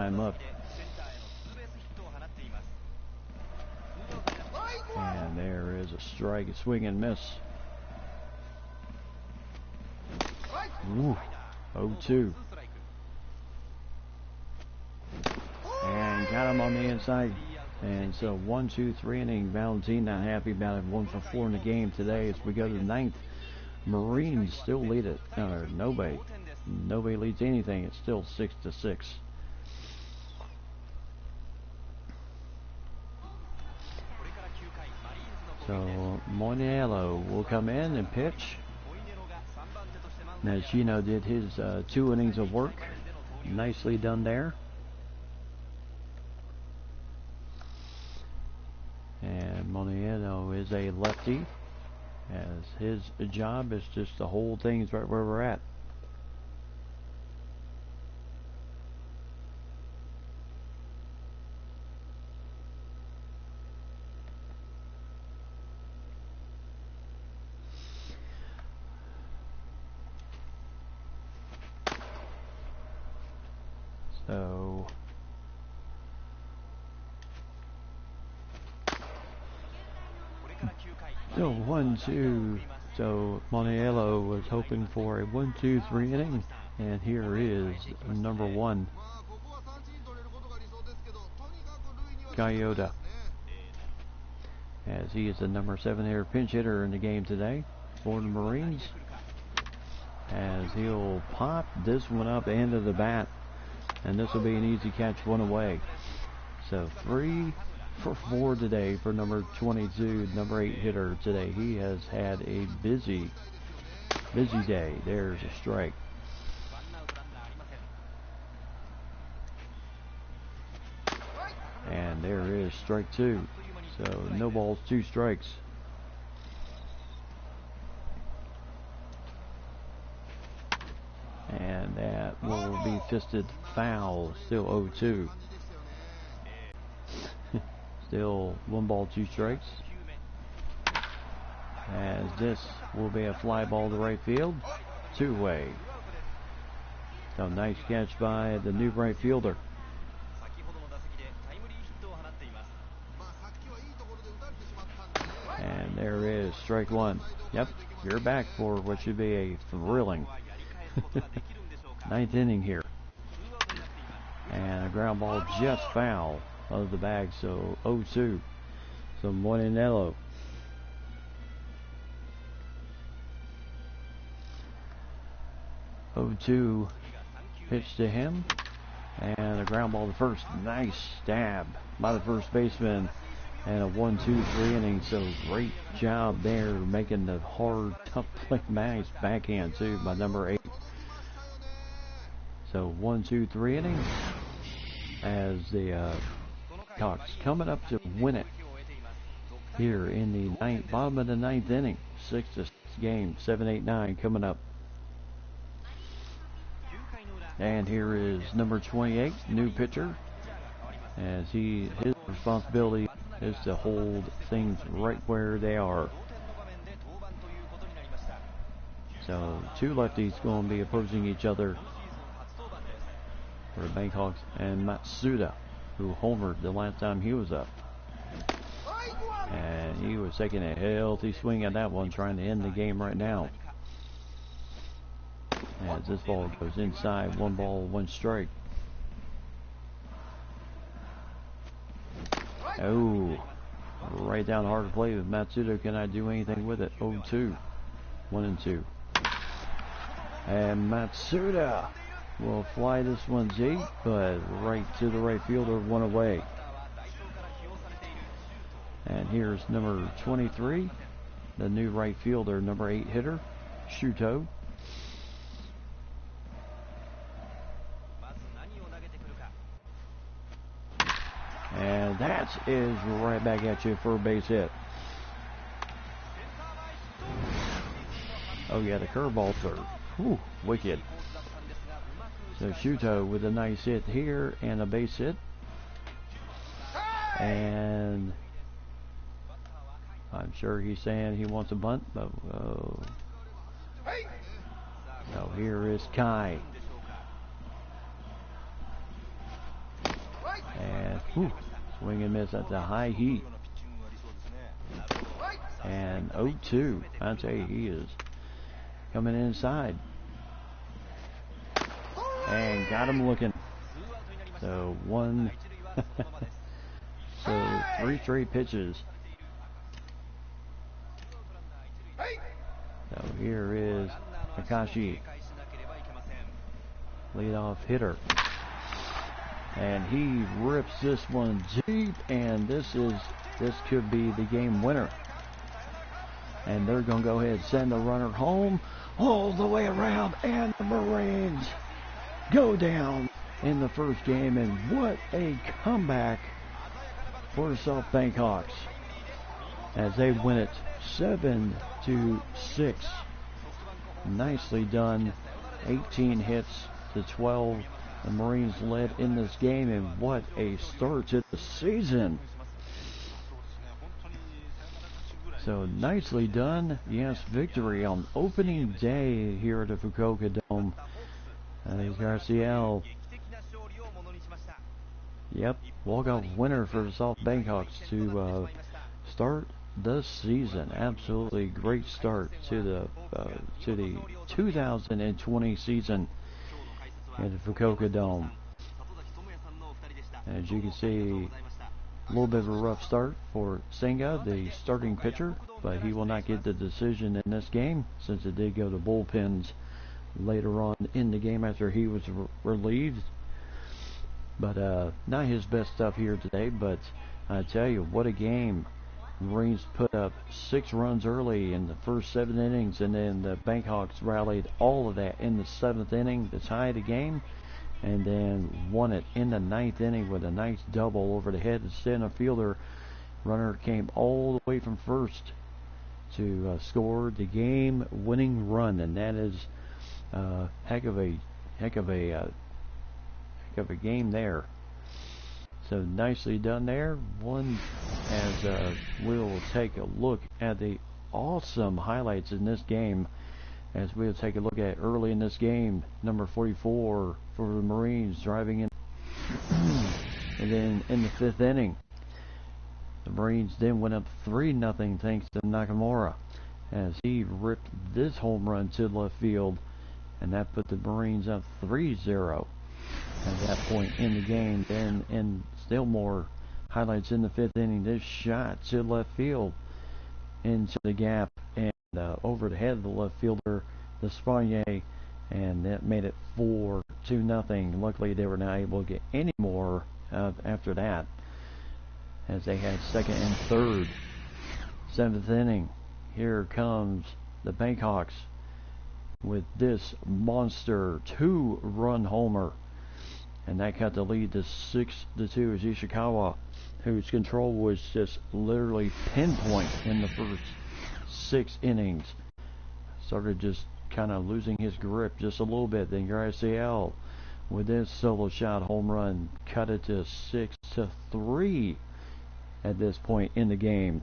time up. And there is a strike, a swing and miss. Ooh, 0-2. And got him on the inside. And so 1, 2, 3 inning. Valentin not happy about it. 1 for 4 in the game today as we go to the 9th. Marines still lead it. No, nobody leads anything. It's still 6-6. So Moniello will come in and pitch. As Gino did his 2 innings of work. Nicely done there. And Moniello is a lefty, as his job is just to hold things right where we're at. So 1-2. So Moniello was hoping for a 1, 2, 3 inning, and here is number 1, Coyote, as he is the number 7 hitter, pinch hitter in the game today for the Marines, as he'll pop this one up into the bat, and this will be an easy catch, 1 away. So 3 for 4 today for number 22, number 8 hitter today. He has had a busy day. There's a strike. And there is strike 2. So no balls, 2 strikes. And that will be fisted foul. Still 0-2. Still 1 ball, 2 strikes. As this will be a fly ball to right field. 2-way. So nice catch by the new right fielder. And there is strike 1. Yep, you're back for what should be a thrilling 9th inning here. And a ground ball just foul of the bag, so 0-2. So Moniello. Oh-2 pitch to him, and a ground ball to first. Nice stab by the first baseman, and a 1, 2, 3 inning. So great job there, making the hard, tough play. Nice backhand too by number 8. So 1, 2, 3 innings, as the Cox coming up to win it here in the bottom of the 9th inning. 6-6 game, 7, 8, 9 coming up. And here is number 28, new pitcher, as his responsibility is to hold things right where they are. So 2 lefties going to be opposing each other for the Bangkoks, and Matsuda, who homered the last time he was up. And he was taking a healthy swing at that one, trying to end the game right now. As this ball goes inside, 1 ball, 1 strike. Oh, right down hard to play with Matsuda. Can I do anything with it? 0-2. 1 and 2. And Matsuda will fly this one deep, but right to the right fielder, 1 away. And here's number 23, the new right fielder, number 8 hitter, Shuto. And that is right back at you for a base hit. Oh yeah, the curveballs are wicked. So Shuto with a nice hit here and a base hit. And I'm sure he's saying he wants a bunt, but so here is Kai. Whew. Swing and miss at the high heat. And 0-2. I tell you, he is coming inside. And got him looking. So so 3 straight pitches. So here is Akashi, leadoff hitter. And he rips this one deep, and this could be the game winner. And they're going to go ahead and send the runner home all the way around, and the Marines go down in the first game. And what a comeback for the SoftBank Hawks as they win it 7-6. Nicely done. 18 hits to 12. The Marines led in this game, and what a start to the season. So nicely done. Yes, victory on opening day here at the Fukuoka Dome. Garcia. Yep, walk-off winner for the SoftBank Hawks to start the season. Absolutely great start to the 2020 season at the Fukuoka Dome. As you can see, a little bit of a rough start for Senga, the starting pitcher, but he will not get the decision in this game since it did go to bullpens later on in the game after he was relieved. But not his best stuff here today, but I tell you, what a game. The Marines put up 6 runs early in the first 7 innings, and then the Bankhawks rallied all of that in the 7th inning to tie the game, and then won it in the 9th inning with a nice double over the head of the center fielder. Runner came all the way from first to score the game-winning run, and that is heck of a game there. So nicely done there. One, as we'll take a look at the awesome highlights in this game, as we'll take a look at early in this game, number 44 for the Marines driving in. And then in the 5th inning, the Marines then went up 3-0 thanks to Nakamura, as he ripped this home run to left field, and that put the Marines up 3-0 at that point in the game. Then, and still more highlights in the 5th inning, this shot to left field into the gap and over the head of the left fielder, the Spanier, and that made it 4-0. Luckily, they were not able to get any more after that, as they had 2nd and 3rd. 7th inning, here comes the Bankhawks with this monster 2-run homer, and that cut the lead to 6-2 as Ishikawa, whose control was just literally pinpoint in the first 6 innings, started just kind of losing his grip just a little bit. Then Garciel with his solo shot home run cut it to 6-3 at this point in the game.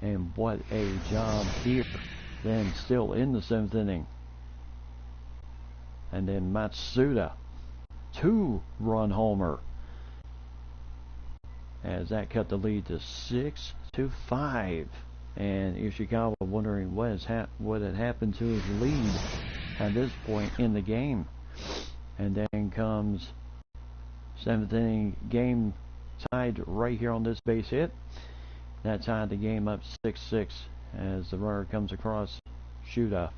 And what a job here. Then still in the 7th inning, and then Matsuda, 2-run homer, as that cut the lead to 6-5. And Ishikawa wondering what had happened to his lead at this point in the game. And then comes 7th inning, game tied right here on this base hit. That tied the game up 6-6 as the runner comes across Shuda,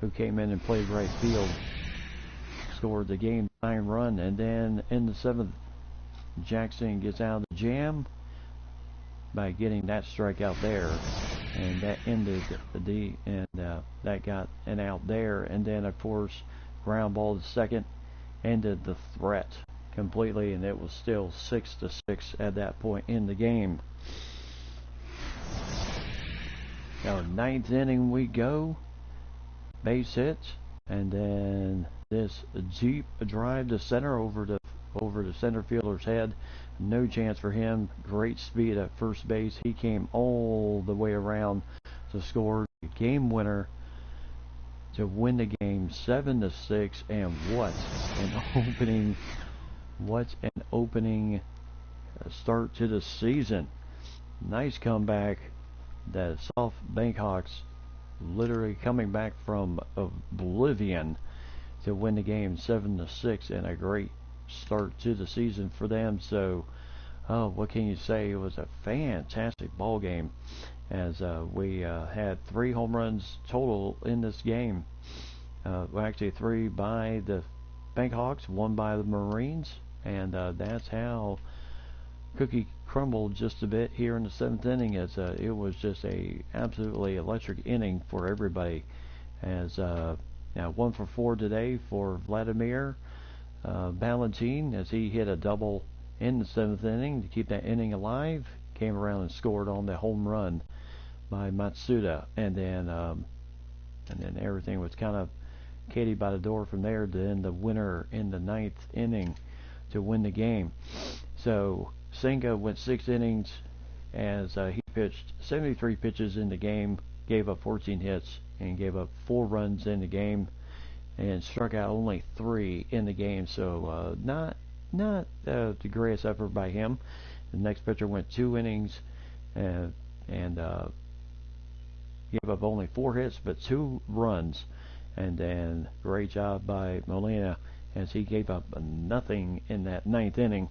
who came in and played right field, scored the game-tying run. And then in the 7th, Jackson gets out of the jam by getting that strikeout there, and that ended that got an out there. And then of course, ground ball to second ended the threat completely, and it was still 6-6 at that point in the game. Now 9th inning we go, base hit, and then this deep drive to center over the center fielder's head. No chance for him. Great speed at first base. He came all the way around to score the game winner to win the game 7-6. And what an opening start to the season. Nice comeback. The South Bankhawks literally coming back from oblivion to win the game 7-6, and a great start to the season for them. So, what can you say? It was a fantastic ball game, as we had 3 home runs total in this game. Well, actually 3 by the Bankhawks, 1 by the Marines, and that's how cookie crumbled just a bit here in the 7th inning, as it was just a absolutely electric inning for everybody. As now 1 for 4 today for Vladimir Valentin, as he hit a double in the 7th inning to keep that inning alive. Came around and scored on the home run by Matsuda, and then everything was kind of Katie by the door from there. Then the winner in the 9th inning to win the game. So Senga went 6 innings, as he pitched 73 pitches in the game, gave up 14 hits, and gave up 4 runs in the game, and struck out only 3 in the game. So not the greatest effort by him. The next pitcher went 2 innings and gave up only 4 hits but 2 runs. And then great job by Molina, as he gave up nothing in that 9th inning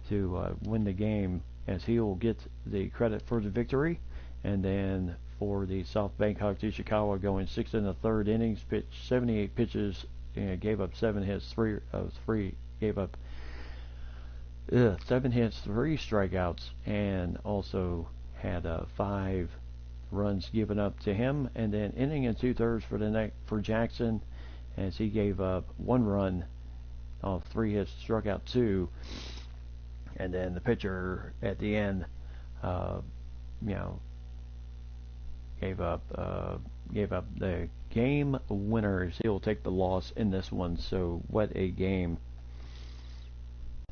to win the game, as he will get the credit for the victory. And then for the South Bankhawks, Ishikawa going 6 in the 3rd innings, pitched 78 pitches, and gave up 7 hits, gave up 7 hits, 3 strikeouts, and also had 5 runs given up to him. And then inning and 2/3 for Jackson, as he gave up 1 run off 3 hits, struck out 2. And then the pitcher at the end, gave up the game winners. He'll take the loss in this one. So what a game!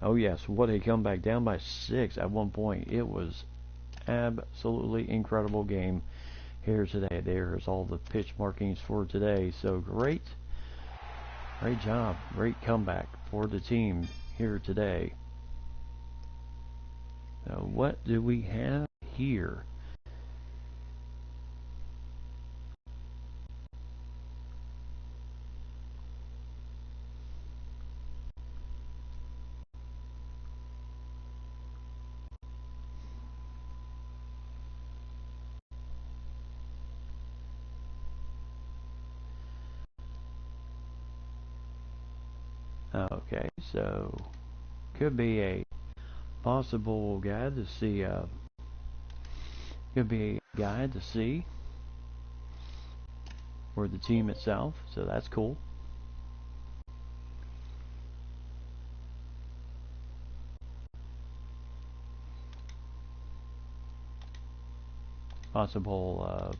Oh yes, what a comeback, down by 6 at one point. It was absolutely incredible game here today. There's all the pitch markings for today. So great job, great comeback for the team here today. Now, what do we have here? Okay, so could be a possible guide to see. Could be a guide to see for the team itself. So that's cool. Possible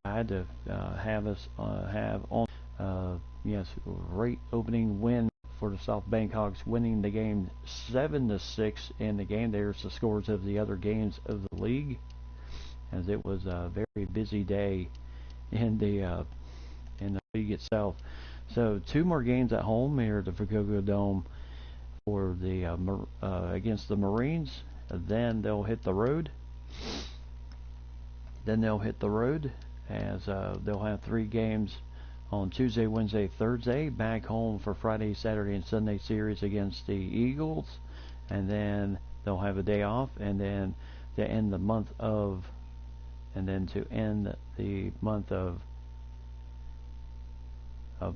guide to have us have on. Yes, great opening win for the South Bankhawks, winning the game 7-6 in the game. There's the scores of the other games of the league, as it was a very busy day in the league itself. So 2 more games at home here at the Fukuoka Dome for the against the Marines. Then they'll hit the road. As they'll have 3 games on Tuesday, Wednesday, Thursday. Back home for Friday, Saturday, and Sunday series against the Eagles, and then they'll have a day off, and then to end the month of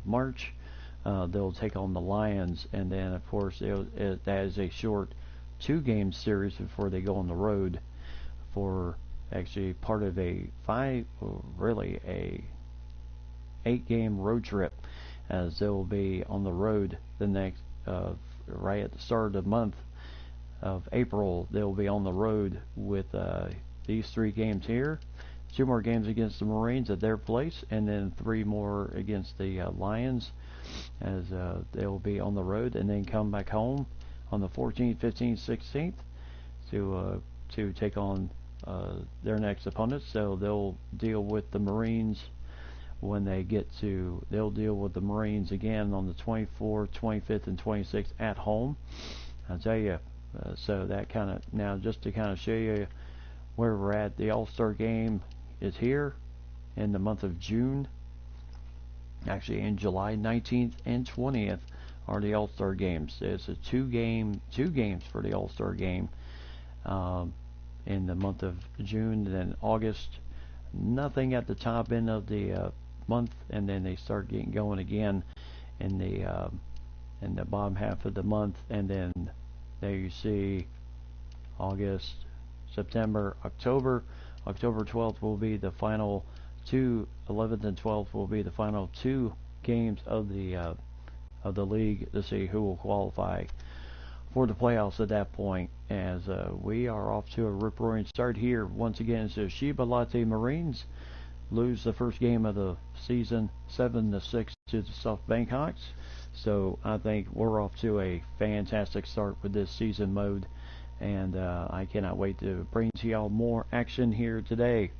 March, they'll take on the Lions, and then of course that is a short 2-game series before they go on the road for actually part of a 8-game road trip, as they will be on the road the next right at the start of the month of April. They will be on the road with these 3 games here, 2 more games against the Marines at their place, and then 3 more against the Lions, as they will be on the road, and then come back home on the 14th, 15th, 16th to take on their next opponents. So they'll deal with the Marines when they get to, they'll deal with the Marines again on the 24th, 25th, and 26th at home. I'll tell you, so that kind of, now just to kind of show you where we're at, the All-Star game is here in the month of June. Actually, in July 19th and 20th are the All-Star games. It's a two games for the All-Star game in the month of June. Then August, nothing at the top end of the month, and then they start getting going again in the bottom half of the month. And then there you see August, September, October. October 12th will be the final two. 11th and 12th will be the final two games of the league to see who will qualify for the playoffs at that point. As we are off to a rip-roaring start here. Once again, so Sheba Latte Marines lose the first game of the season 7-6 to the South Bankhawks. So I think we're off to a fantastic start with this season mode, and I cannot wait to bring to y'all more action here today.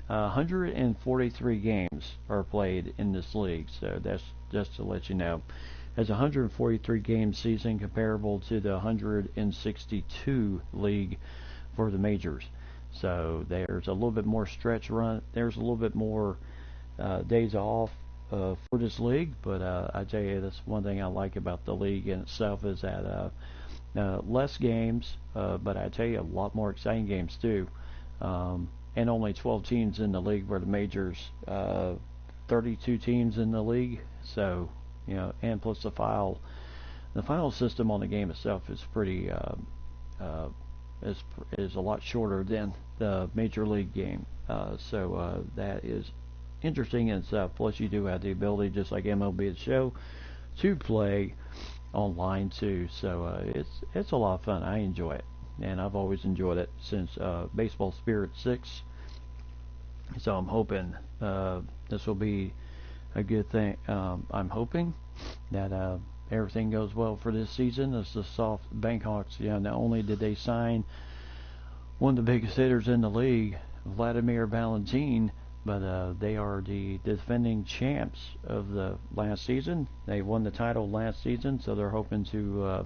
143 games are played in this league, so that's just to let you know. It's a 143 game season comparable to the 162 league for the majors. So there's a little bit more stretch run. There's a little bit more days off for this league, but I tell you, that's one thing I like about the league in itself is that less games, but I tell you, a lot more exciting games too. And only 12 teams in the league, where the majors 32 teams in the league. So, you know, and plus the final system on the game itself is pretty is a lot shorter than the major league game. So that is interesting in itself. Plus, you do have the ability, just like MLB The Show, to play online too. So it's a lot of fun. I enjoy it, and I've always enjoyed it since Baseball Spirit 6. So I'm hoping this will be a good thing. I'm hoping that everything goes well for this season. As the South Bankhawks, not only did they sign one of the biggest hitters in the league, Vladimir Valentin, but they are the defending champs of the last season. They won the title last season, so they're hoping to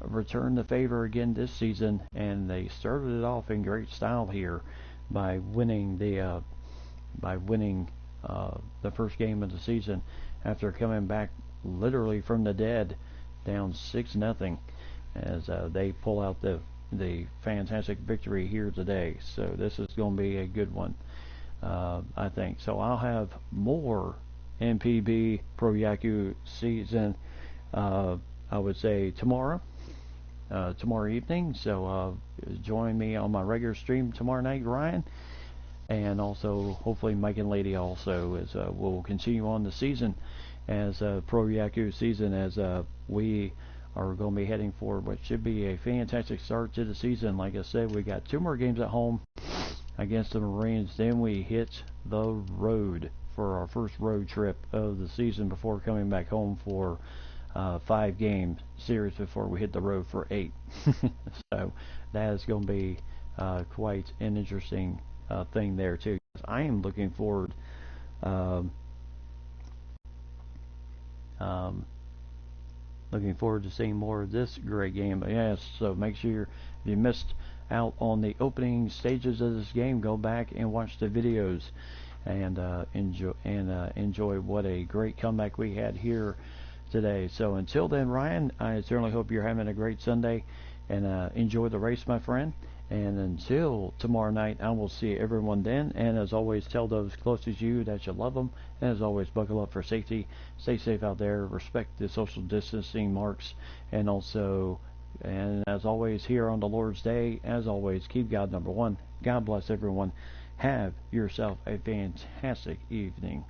return the favor again this season. And they started it off in great style here by winning the first game of the season after coming back literally from the dead, down 6-0, as they pull out the fantastic victory here today. So this is going to be a good one, I think. So I'll have more NPB Pro Yakyuu season, I would say tomorrow evening. So join me on my regular stream tomorrow night, Ryan, and also hopefully Mike and Lady also, as we'll continue on the season as Pro Yakyuu season, as we are going to be heading for what should be a fantastic start to the season. Like I said, we got 2 more games at home against the Marines. Then we hit the road for our first road trip of the season before coming back home for 5-game series before we hit the road for 8. So that is going to be quite an interesting thing there too. I am looking forward to seeing more of this great game. But yes, so make sure, if you missed out on the opening stages of this game, go back and watch the videos and enjoy what a great comeback we had here today. So until then, Ryan, I certainly hope you're having a great Sunday, and enjoy the race, my friend. And until tomorrow night, I will see everyone then. And as always, tell those closest to you that you love them. And as always, buckle up for safety. Stay safe out there. Respect the social distancing marks. And also, and as always, here on the Lord's Day, as always, keep God number one. God bless everyone. Have yourself a fantastic evening.